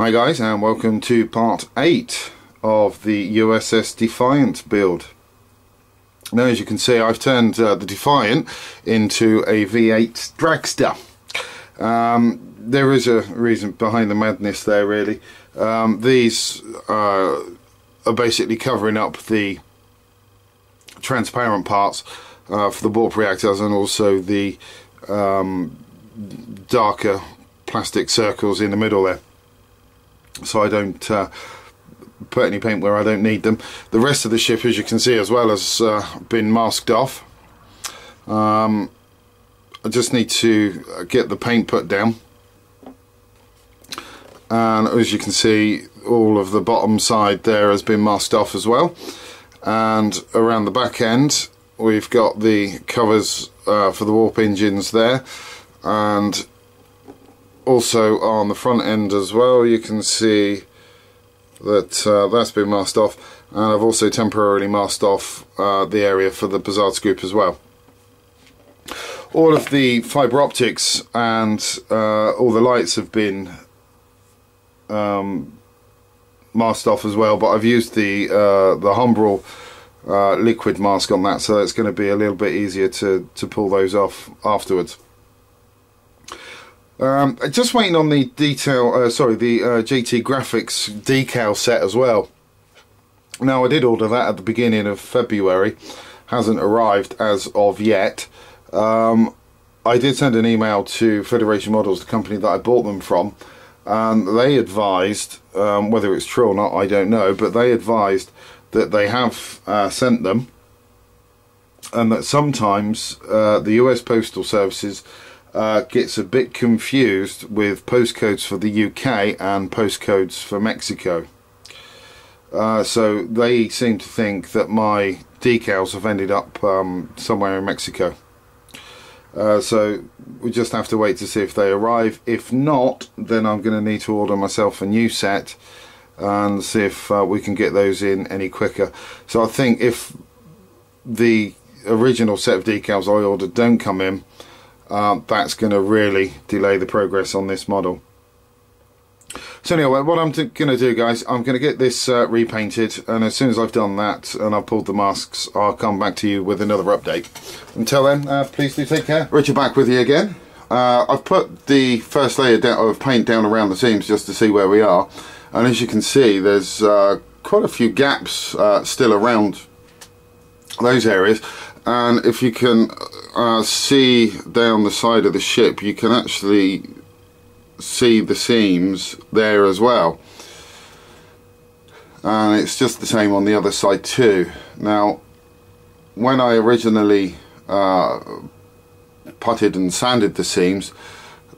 Hi guys, and welcome to part 8 of the USS Defiant build. Now, as you can see, I've turned the Defiant into a V8 dragster. There is a reason behind the madness there, really. These are basically covering up the transparent parts for the warp reactors, and also the darker plastic circles in the middle there, so I don't put any paint where I don't need them. The rest of the ship, as you can see as well, has been masked off. I just need to get the paint put down, and as you can see, all of the bottom side there has been masked off as well, and around the back end we've got the covers for the warp engines there, and also on the front end as well you can see that that's been masked off, and I've also temporarily masked off the area for the Buzzard scoop as well. All of the fibre optics and all the lights have been masked off as well, but I've used the Humbrol liquid mask on that, so it's going to be a little bit easier to pull those off afterwards. Just waiting on the detail, the JT Graphics decal set as well. Now, I did order that at the beginning of February, hasn't arrived as of yet. I did send an email to Federation Models, the company that I bought them from, and they advised, whether it's true or not I don't know, but they advised that they have sent them, and that sometimes the US Postal Services gets a bit confused with postcodes for the UK and postcodes for Mexico. So they seem to think that my decals have ended up somewhere in Mexico. So we just have to wait to see if they arrive. If not, then I'm going to need to order myself a new set and see if we can get those in any quicker. So I think if the original set of decals I ordered don't come in, that's going to really delay the progress on this model. So anyway, what I'm going to do, guys, I'm going to get this repainted, and as soon as I've done that and I've pulled the masks, I'll come back to you with another update. Until then, please do take care. Richard back with you again. I've put the first layer of paint down around the seams just to see where we are, and as you can see, there's quite a few gaps still around those areas. And if you can see down the side of the ship, you can actually see the seams there as well, and it's just the same on the other side too. Now, when I originally putted and sanded the seams,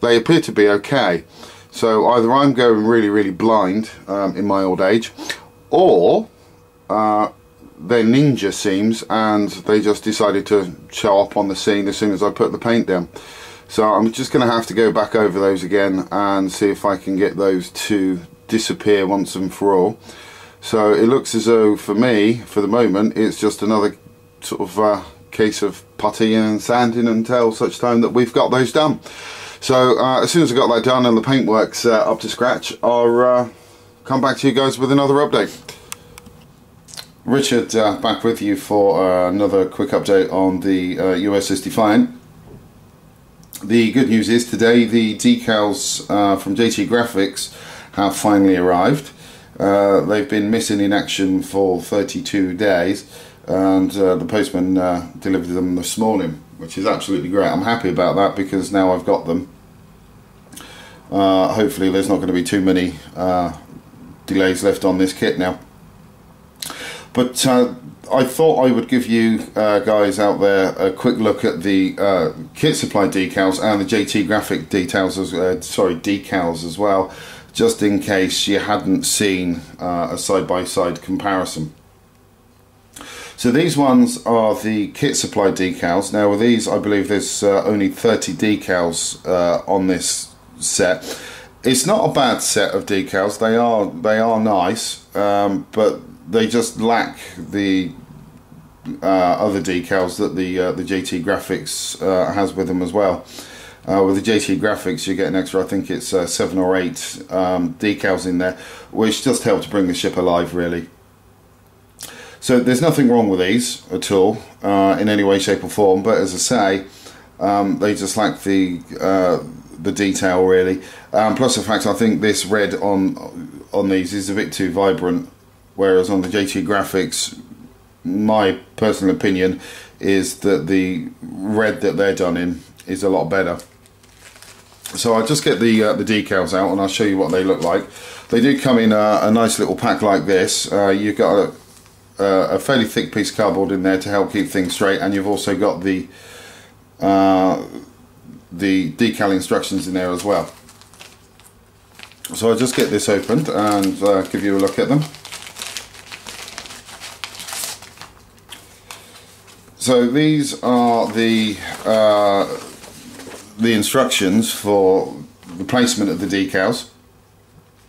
they appear to be okay. So either I'm going really blind in my old age, or they're ninja seams and they just decided to show up on the scene as soon as I put the paint down. So I'm just going to have to go back over those again and see if I can get those to disappear once and for all. So it looks as though, for me, for the moment, it's just another sort of case of putty and sanding until such time that we've got those done. So as soon as I've got that done and the paintwork's up to scratch, I'll come back to you guys with another update. Richard back with you for another quick update on the USS Defiant. The good news is today the decals from JT Graphics have finally arrived. They've been missing in action for 32 days, and the postman delivered them this morning, which is absolutely great. I'm happy about that because now I've got them. Hopefully there's not going to be too many delays left on this kit now. But I thought I would give you guys out there a quick look at the kit supply decals and the JT Graphics decals as well, just in case you hadn't seen a side-by-side comparison. So these ones are the kit supply decals. Now with these, I believe there's only 30 decals on this set. It's not a bad set of decals. They are nice, but they just lack the other decals that the JT Graphics has with them as well. With the JT Graphics, you get an extra, I think it's 7 or 8 decals in there, which just help to bring the ship alive, really. So there's nothing wrong with these at all, in any way, shape or form, but as I say, they just lack the detail, really. Plus the fact, I think this red on these is a bit too vibrant, whereas on the JT Graphics, my personal opinion is that the red that they're done in is a lot better. So I'll just get the decals out and I'll show you what they look like. They do come in a nice little pack like this. You've got a fairly thick piece of cardboard in there to help keep things straight, and you've also got the decal instructions in there as well. So I'll just get this opened and give you a look at them. So these are the instructions for the placement of the decals.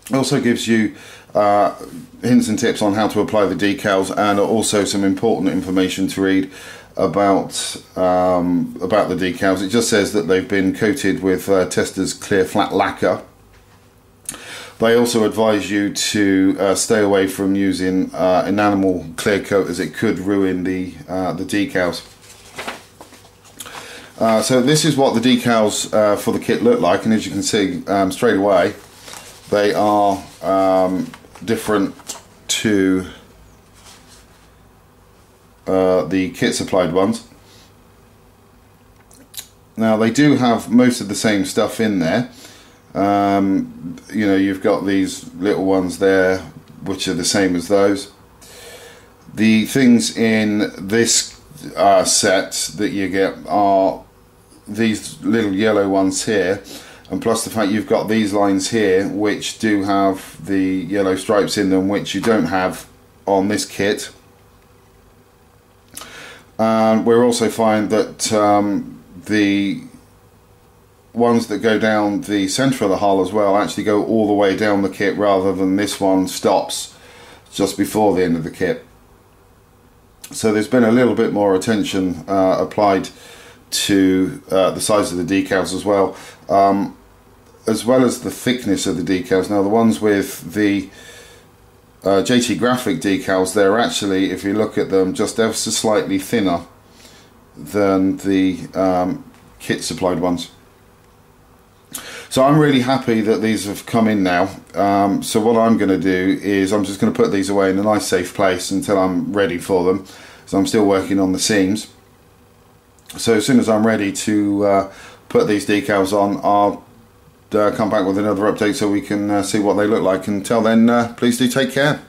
It also gives you hints and tips on how to apply the decals, and also some important information to read about the decals. It just says that they've been coated with Testors clear flat lacquer. They also advise you to stay away from using enamel clear coat, as it could ruin the decals. So this is what the decals for the kit look like, and as you can see straight away, they are different to the kit supplied ones. Now they do have most of the same stuff in there. You know, you've got these little ones there which are the same as those. The things in this set that you get are these little yellow ones here, and plus the fact you've got these lines here which do have the yellow stripes in them, which you don't have on this kit. And we'll also find that the ones that go down the centre of the hull as well actually go all the way down the kit, rather than this one stops just before the end of the kit. So there's been a little bit more attention applied to the size of the decals as well as the thickness of the decals. Now the ones with the JT Graphics decals, they're actually, if you look at them, just ever so slightly thinner than the kit supplied ones. So I'm really happy that these have come in now. So what I'm going to do is I'm just going to put these away in a nice safe place until I'm ready for them. So I'm still working on the seams. So as soon as I'm ready to put these decals on, I'll come back with another update so we can see what they look like. Until then, please do take care.